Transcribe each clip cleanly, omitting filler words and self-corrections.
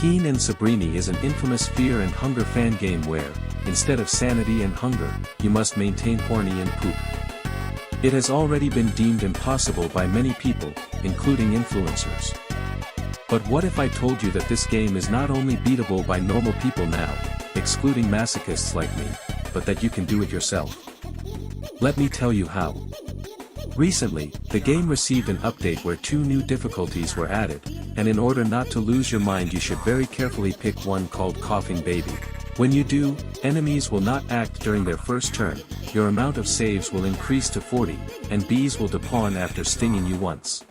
Keen and Sabrini is an infamous fear and hunger fan game where, instead of sanity and hunger, you must maintain horny and poop. It has already been deemed impossible by many people, including influencers. But what if I told you that this game is not only beatable by normal people now, excluding masochists like me, but that you can do it yourself? Let me tell you how. Recently, the game received an update where 2 new difficulties were added, and in order not to lose your mind you should very carefully pick one called Coughing Baby. When you do, enemies will not act during their first turn, your amount of saves will increase to 40, and bees will despawn after stinging you once.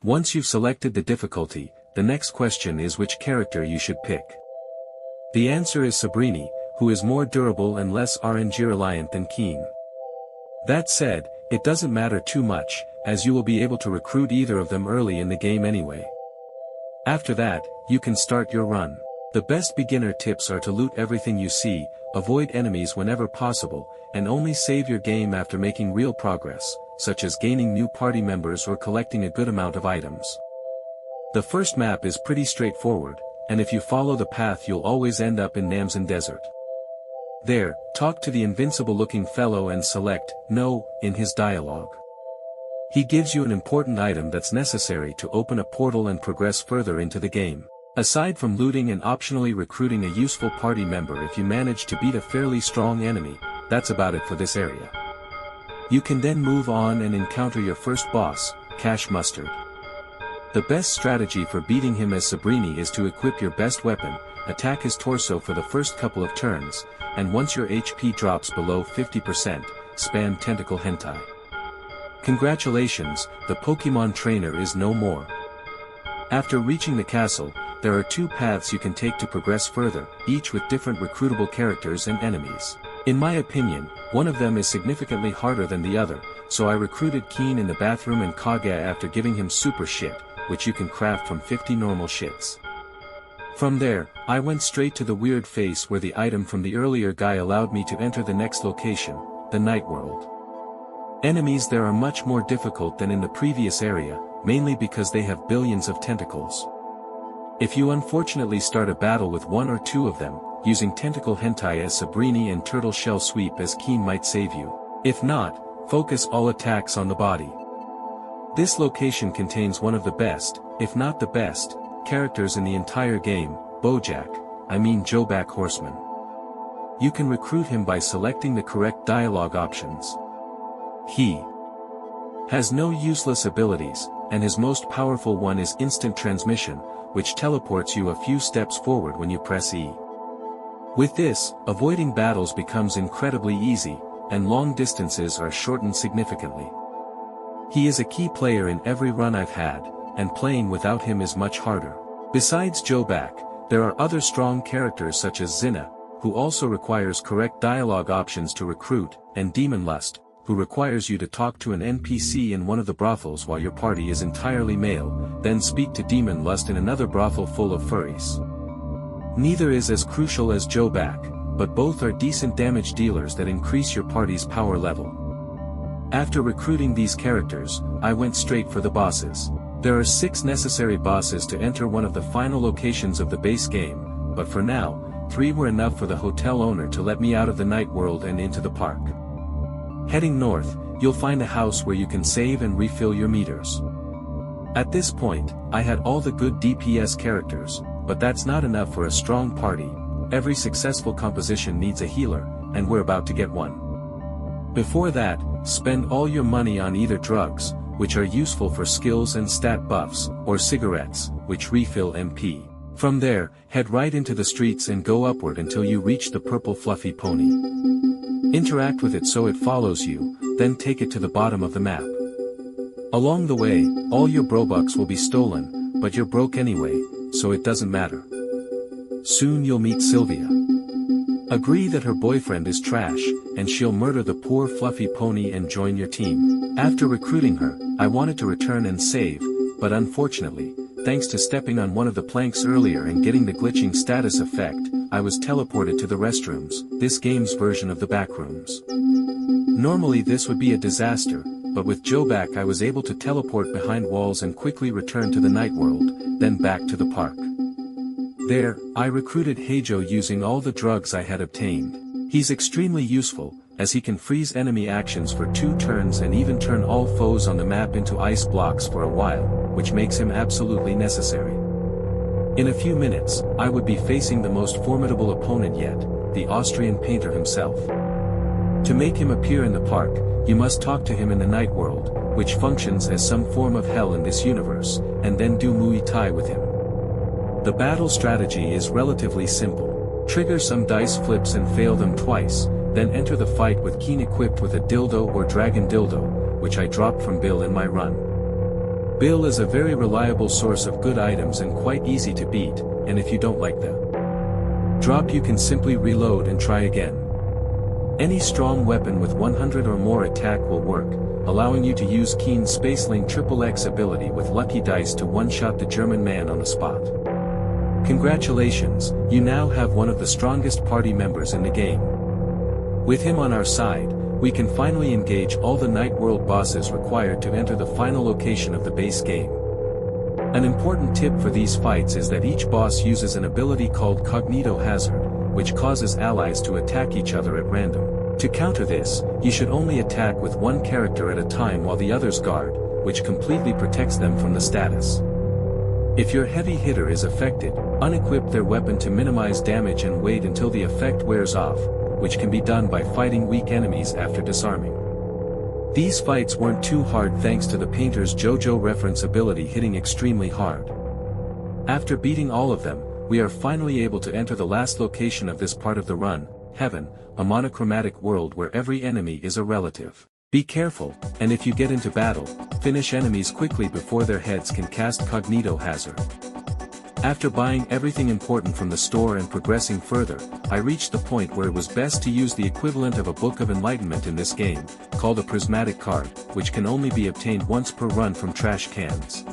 Once you've selected the difficulty, the next question is which character you should pick. The answer is Sabrini, who is more durable and less RNG reliant than Keen. That said, it doesn't matter too much, as you will be able to recruit either of them early in the game anyway. After that, you can start your run. The best beginner tips are to loot everything you see, avoid enemies whenever possible, and only save your game after making real progress, such as gaining new party members or collecting a good amount of items. The first map is pretty straightforward, and if you follow the path you'll always end up in Namsan Desert. There, talk to the invincible-looking fellow and select "No" in his dialogue. He gives you an important item that's necessary to open a portal and progress further into the game. Aside from looting and optionally recruiting a useful party member if you manage to beat a fairly strong enemy, that's about it for this area. You can then move on and encounter your first boss, Cash Mustard. The best strategy for beating him as Sabrini is to equip your best weapon, attack his torso for the first couple of turns, and once your HP drops below 50%, spam Tentacle Hentai. Congratulations, the Pokemon trainer is no more. After reaching the castle, there are 2 paths you can take to progress further, each with different recruitable characters and enemies. In my opinion, one of them is significantly harder than the other, so I recruited Keen in the bathroom and Kaguya after giving him super shit, which you can craft from 50 normal shits. From there, I went straight to the weird face where the item from the earlier guy allowed me to enter the next location, the Night World. Enemies there are much more difficult than in the previous area, mainly because they have billions of tentacles. If you unfortunately start a battle with 1 or 2 of them, using Tentacle Hentai as Sabrini and Turtle Shell Sweep as Keen might save you. If not, focus all attacks on the body. This location contains one of the best, if not the best, characters in the entire game, Joback Horseman. You can recruit him by selecting the correct dialogue options. He has no useless abilities, and his most powerful one is Instant Transmission, which teleports you a few steps forward when you press E. With this, avoiding battles becomes incredibly easy, and long distances are shortened significantly. He is a key player in every run I've had, and playing without him is much harder. Besides Joback, there are other strong characters such as Zinna, who also requires correct dialogue options to recruit, and Demon Lust, who requires you to talk to an NPC in one of the brothels while your party is entirely male, then speak to Demon Lust in another brothel full of furries. Neither is as crucial as Joback, but both are decent damage dealers that increase your party's power level. After recruiting these characters, I went straight for the bosses. There are 6 necessary bosses to enter one of the final locations of the base game, but for now, 3 were enough for the hotel owner to let me out of the night world and into the park. Heading north, you'll find a house where you can save and refill your meters. At this point, I had all the good DPS characters, but that's not enough for a strong party. Every successful composition needs a healer, and we're about to get one. Before that, spend all your money on either drugs, which are useful for skills and stat buffs, or cigarettes, which refill MP. From there, head right into the streets and go upward until you reach the purple fluffy pony. Interact with it so it follows you, then take it to the bottom of the map. Along the way, all your Brobucks will be stolen, but you're broke anyway, so it doesn't matter. Soon you'll meet Sylvia. Agree that her boyfriend is trash, and she'll murder the poor fluffy pony and join your team. After recruiting her, I wanted to return and save, but unfortunately, thanks to stepping on one of the planks earlier and getting the glitching status effect, I was teleported to the restrooms, this game's version of the backrooms. Normally this would be a disaster, but with Joback I was able to teleport behind walls and quickly return to the night world, then back to the park. There, I recruited Heijo using all the drugs I had obtained. He's extremely useful, as he can freeze enemy actions for 2 turns and even turn all foes on the map into ice blocks for a while, which makes him absolutely necessary. In a few minutes, I would be facing the most formidable opponent yet, the Austrian painter himself. To make him appear in the park, you must talk to him in the night world, which functions as some form of hell in this universe, and then do Muay Thai with him. The battle strategy is relatively simple. Trigger some dice flips and fail them twice, then enter the fight with Keen equipped with a dildo or dragon dildo, which I dropped from Bill in my run. Bill is a very reliable source of good items and quite easy to beat, and if you don't like the drop you can simply reload and try again. Any strong weapon with 100 or more attack will work, allowing you to use Keen's Spaceling XXX ability with lucky dice to one-shot the German man on the spot. Congratulations, you now have one of the strongest party members in the game. With him on our side, we can finally engage all the Night World bosses required to enter the final location of the base game. An important tip for these fights is that each boss uses an ability called Cognito Hazard, which causes allies to attack each other at random. To counter this, you should only attack with one character at a time while the others guard, which completely protects them from the status. If your heavy hitter is affected, unequip their weapon to minimize damage and wait until the effect wears off, which can be done by fighting weak enemies after disarming. These fights weren't too hard thanks to the painter's JoJo reference ability hitting extremely hard. After beating all of them, we are finally able to enter the last location of this part of the run, Heaven, a monochromatic world where every enemy is a relative. Be careful, and if you get into battle, finish enemies quickly before their heads can cast Cognito Hazard. After buying everything important from the store and progressing further, I reached the point where it was best to use the equivalent of a Book of Enlightenment in this game, called a prismatic card, which can only be obtained once per run from trash cans.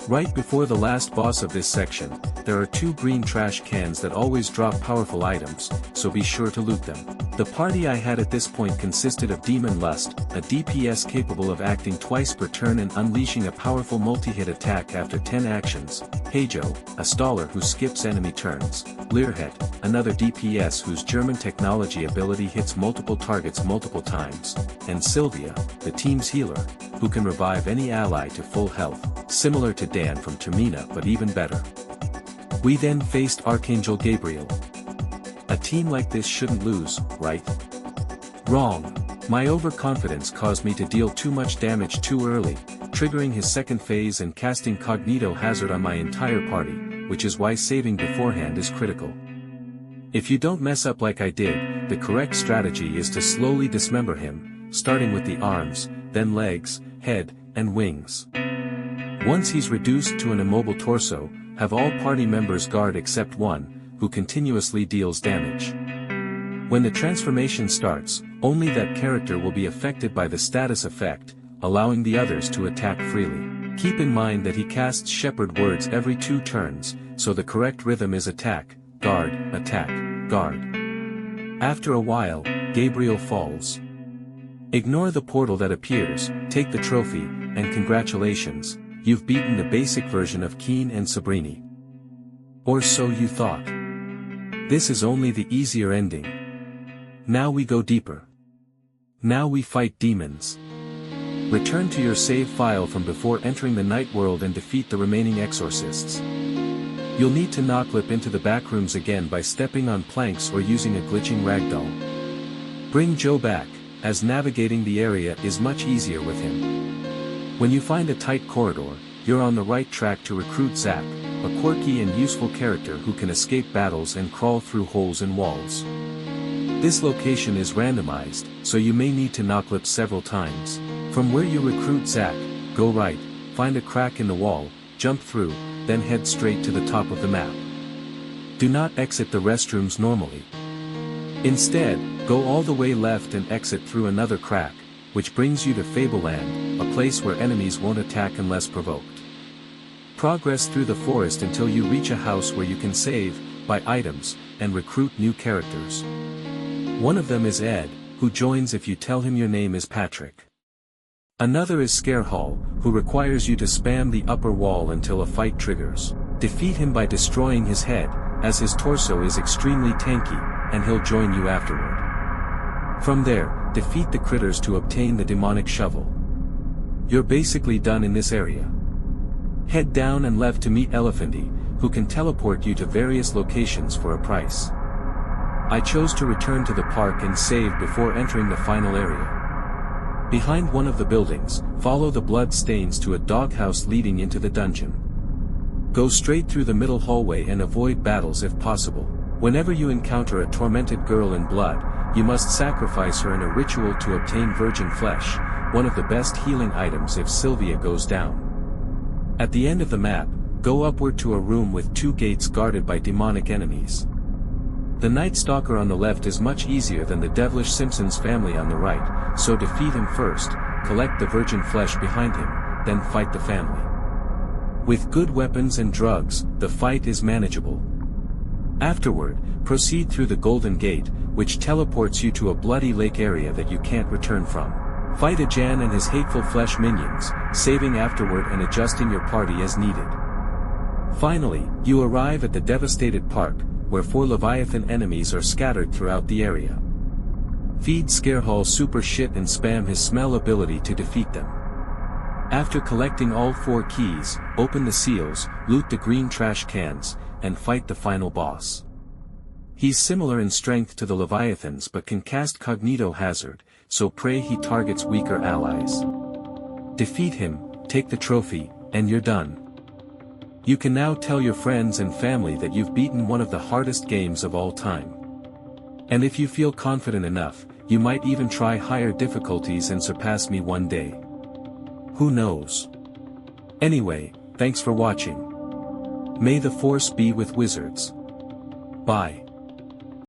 Right before the last boss of this section, there are 2 green trash cans that always drop powerful items, so be sure to loot them. The party I had at this point consisted of Demon Lust, a DPS capable of acting twice per turn and unleashing a powerful multi-hit attack after 10 actions, Heijo, a staller who skips enemy turns, Learhet, another DPS whose German technology ability hits multiple targets multiple times, and Sylvia, the team's healer, who can revive any ally to full health, similar to Dan from Termina but even better. We then faced Archangel Gabriel. A team like this shouldn't lose, right? Wrong. My overconfidence caused me to deal too much damage too early, triggering his second phase and casting Cognito Hazard on my entire party, which is why saving beforehand is critical. If you don't mess up like I did, the correct strategy is to slowly dismember him, starting with the arms, then legs, head, and wings. Once he's reduced to an immobile torso, have all party members guard except one, who continuously deals damage. When the transformation starts, only that character will be affected by the status effect, allowing the others to attack freely. Keep in mind that he casts Shepherd words every 2 turns, so the correct rhythm is attack, guard, attack, guard. After a while, Gabriel falls. Ignore the portal that appears, take the trophy, and congratulations, you've beaten the basic version of Keen and Sabrini. Or so you thought. This is only the easier ending. Now we go deeper. Now we fight demons. Return to your save file from before entering the night world and defeat the remaining exorcists. You'll need to knocklip into the backrooms again by stepping on planks or using a glitching ragdoll. Bring Joe back, as navigating the area is much easier with him. When you find a tight corridor, you're on the right track to recruit Zack, a quirky and useful character who can escape battles and crawl through holes in walls. This location is randomized, so you may need to knocklip several times. From where you recruit Zack, go right, find a crack in the wall, jump through, then head straight to the top of the map. Do not exit the restrooms normally. Instead, go all the way left and exit through another crack, which brings you to Fableland, a place where enemies won't attack unless provoked. Progress through the forest until you reach a house where you can save, buy items, and recruit new characters. One of them is Ed, who joins if you tell him your name is Patrick. Another is Scarehall, who requires you to spam the upper wall until a fight triggers. Defeat him by destroying his head, as his torso is extremely tanky, and he'll join you afterward. From there, defeat the critters to obtain the demonic shovel. You're basically done in this area. Head down and left to meet Elephanty, who can teleport you to various locations for a price. I chose to return to the park and save before entering the final area. Behind one of the buildings, follow the blood stains to a doghouse leading into the dungeon. Go straight through the middle hallway and avoid battles if possible. Whenever you encounter a tormented girl in blood, you must sacrifice her in a ritual to obtain virgin flesh, one of the best healing items if Sylvia goes down. At the end of the map, go upward to a room with 2 gates guarded by demonic enemies. The Night Stalker on the left is much easier than the devilish Simpsons family on the right, so defeat him first, collect the virgin flesh behind him, then fight the family. With good weapons and drugs, the fight is manageable. Afterward, proceed through the Golden Gate, which teleports you to a bloody lake area that you can't return from. Fight Ajan and his hateful flesh minions, saving afterward and adjusting your party as needed. Finally, you arrive at the devastated park, where 4 Leviathan enemies are scattered throughout the area. Feed Scarehall super shit and spam his smell ability to defeat them. After collecting all 4 keys, open the seals, loot the green trash cans, and fight the final boss. He's similar in strength to the Leviathans but can cast Cognito Hazard, so pray he targets weaker allies. Defeat him, take the trophy, and you're done. You can now tell your friends and family that you've beaten one of the hardest games of all time. And if you feel confident enough, you might even try higher difficulties and surpass me one day. Who knows? Anyway, thanks for watching. May the Force be with wizards. Bye.